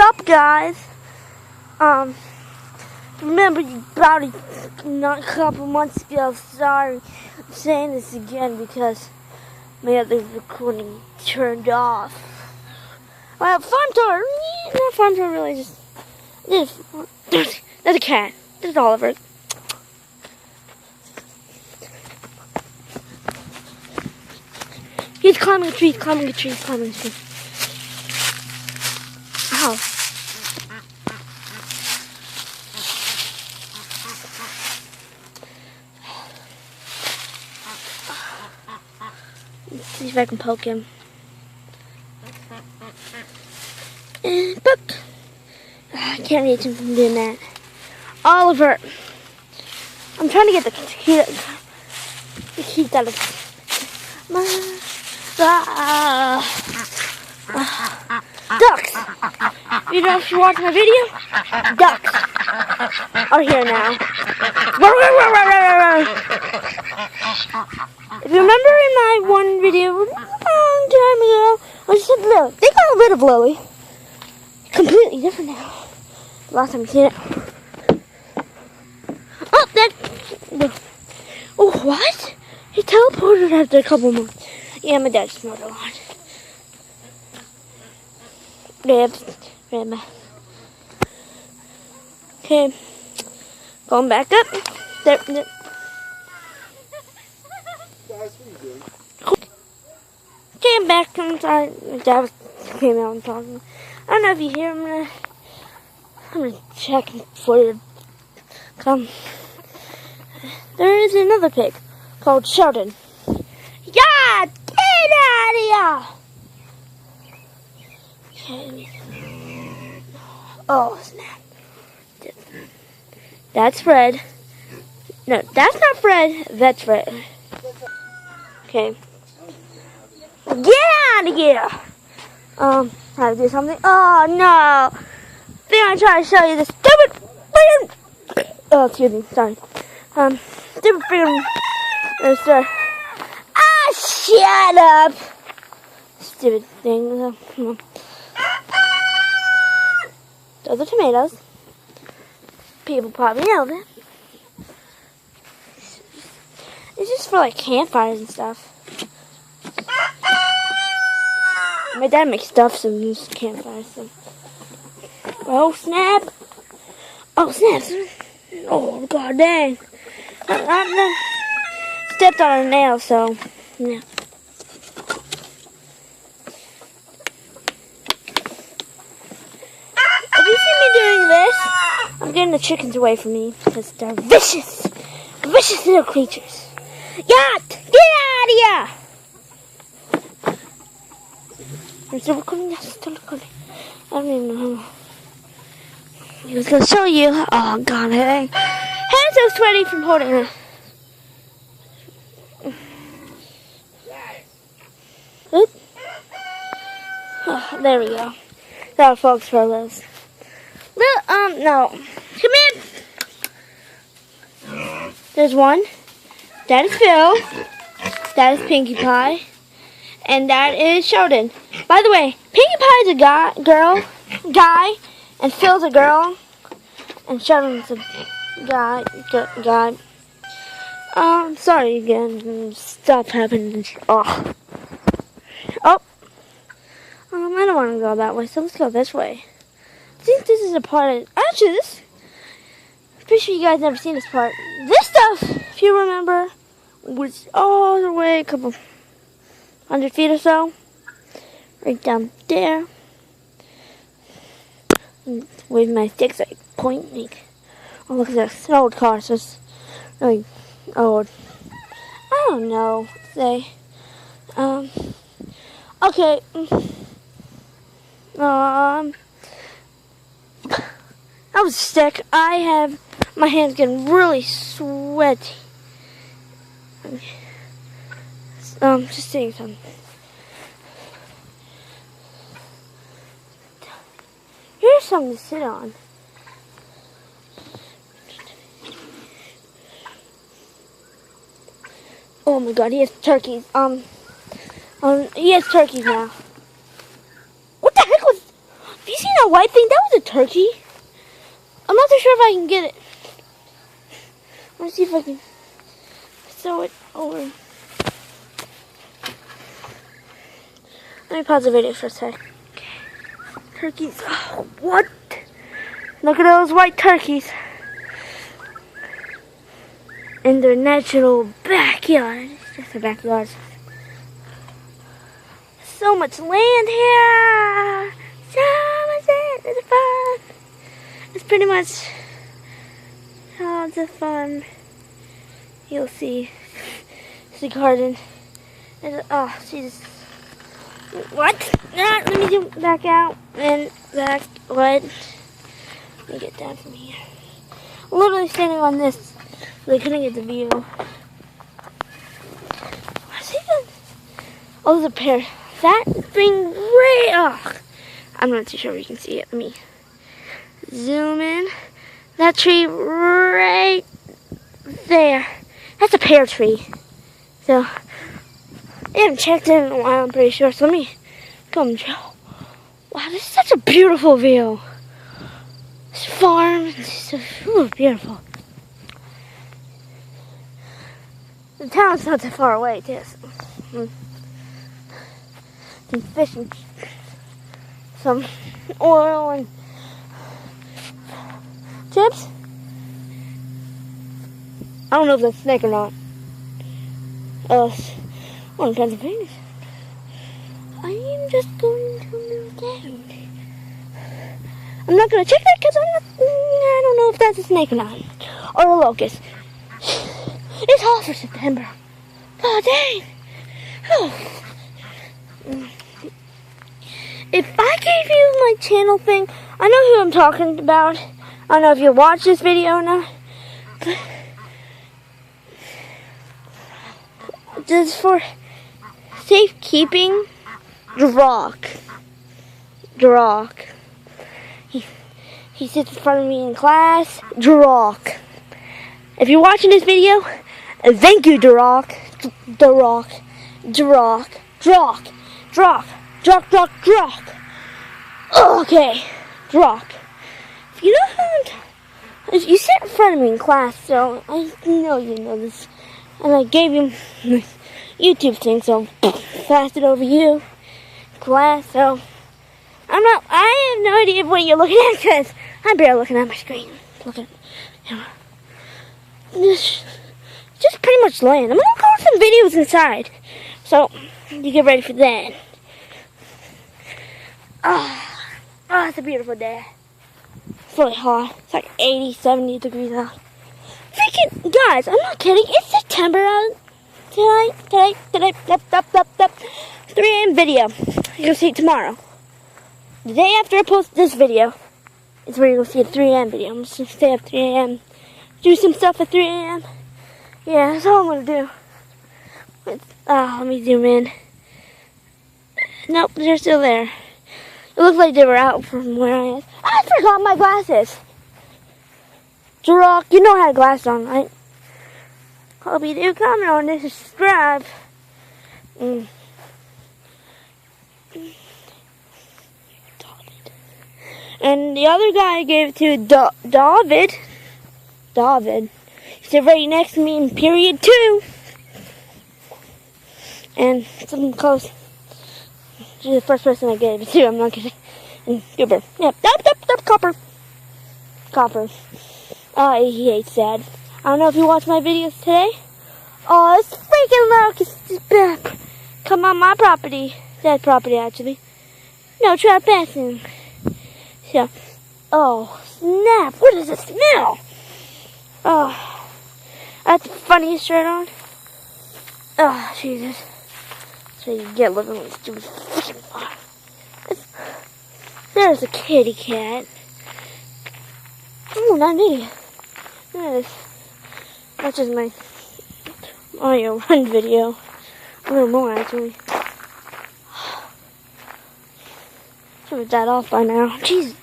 up, guys? Remember about a couple months ago, sorry, I'm saying this again because my other recording turned off. Well, farm tour, not farm tour really, just, there's a cat, there's Oliver. He's climbing a tree, climbing a tree. Ow. Let's see if I can poke him. And poke. I can't reach him from doing that. Oliver. I'm trying to get the heat out of ducks. You know, if you watch my video, ducks are here now. If you remember in my one video a long time ago, I said Lily. They got rid of Lily. Completely different now. Last time I seen it. Oh, that. Oh, what? He teleported after a couple months. Yeah, my dad smelled a lot. Okay, going back up. There. Guys, what are you doing? Okay, I'm back. I'm sorry. My dad came out and talking. I don't know if you hear him. I'm gonna check for you. Come. There is another pig called Sheldon. Yeah, get out of here! Okay. Oh snap! That's Fred. No, that's not Fred. That's Fred. Okay. Get out of here! How to do something? Oh no! Then I try to show you this stupid freaking. Oh, excuse me. Sorry. Stupid freaking. Ah, shut up! Stupid thing. Those are tomatoes. People probably know that. It's just for like campfires and stuff. My dad makes stuff so we use campfires. So. Oh snap! Oh snap! Oh god dang! I stepped on a nail, so yeah. If you see me doing this, I'm getting the chickens away from me because they're vicious little creatures. Yacht! Get out of here! I'm still recording. Yes, still recording. I don't even know. He was gonna show you. Oh god, hands so sweaty from holding her. Oop. Oh, there we go. That was folks for those. No. Come in. There's one. That is Phil. That is Pinkie Pie. And that is Sheldon. By the way, Pinkie Pie is a guy, and Phil's a girl, and Sheldon's a guy. Sorry again. Stuff happened. Oh. I don't want to go that way, so let's go this way. I think this is a part of. Actually, this. I'm pretty sure you guys never seen this part. This stuff, if you remember, was all the way a couple 100 feet or so, right down there. With my sticks, like pointing. Oh, look at this. It's an old car, so it's really old. I don't know what to say. Okay. That was a stick. My hands getting really sweaty. Just saying something. Here's something to sit on. Oh my god, he has turkeys. He has turkeys now. What the heck was... Have you seen that white thing? That was a turkey. I'm not so sure if I can get it. Let's see if I can throw it over. Let me pause the video for a sec. Okay. Turkeys. Oh, what? Look at those white turkeys in their natural backyard. It's just a backyard. So much land here. So much land. It's fun. It's pretty much lots of fun. You'll see. It's the garden. Oh, Jesus. What? Let me do back out and back. What? Let me get down from here. I'm literally standing on this, so I couldn't get the view. What's he doing? Oh, there's a pear. That thing right. Oh, I'm not too sure if you can see it. Let me zoom in. That tree right there. That's a pear tree. So I haven't checked it in a while, I'm pretty sure. So let me come show. Wow, this is such a beautiful view. This farm is so beautiful. The town's not that far away, too. So. Some fish and some oil and chips. I don't know if that's snake or not. One kinds of things. I'm just going to move down. I'm not going to check that because I don't know if that's a snake or not. Or a locust. It's hot for September. Oh, dang. Oh. If I gave you my channel thing, I know who I'm talking about. I don't know if you watch this video or not. But just for safekeeping, Drock. He sits in front of me in class. Drock. If you're watching this video, thank you, Drock. Drock. Okay, Drock. If you know if you sit in front of me in class, so I know you know this. And I gave you my YouTube thing, so passed it over you, class. So I have no idea what you're looking at because I'm barely looking at my screen. Looking, just pretty much land. I'm gonna record some videos inside, so you get ready for that. Oh, it's a beautiful day. It's really hot. It's like 80, 70 degrees out. Freaking guys, I'm not kidding. It's September today. 3 a.m. video. You'll see it tomorrow. The day after I post this video is where you'll see a 3 a.m. video. I'm just gonna stay up 3 a.m. Do some stuff at 3 a.m. Yeah, that's all I'm gonna do. Let me zoom in. Nope, they're still there. It looks like they were out from where I am. I forgot my glasses. Drock, you know I had glasses on, right? Hope you do. Comment on this and subscribe. And the other guy I gave it to, David. He said right next to me in period 2. And something close. She's the first person I gave it to. I'm not kidding. And Goober. Yep. Copper. He hates Dad. I don't know if you watch my videos today. Oh, it's freaking loud. Come on my property. Dad's property, actually. No trespassing. So, oh, snap. What does it smell? Oh, that's the funniest shirt on. Oh, Jesus. So you get living with stupid freaking. There's a kitty cat. Oh, not me. Yes. That's just my Mario Run video. A little more, actually. Should have died off by now. Jeez.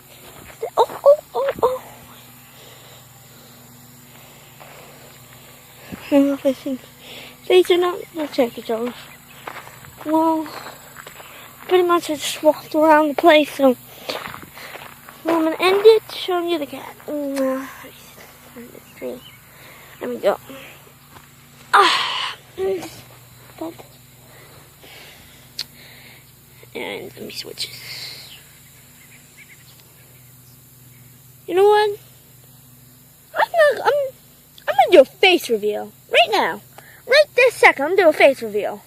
Oh. I don't know if I think these or not. Let's check each other. Well, pretty much I just walked around the place, so And it's showing you the cat. There we go. And let me switch it. You know what? I'm gonna do a face reveal right now. Right this second, I'm gonna do a face reveal.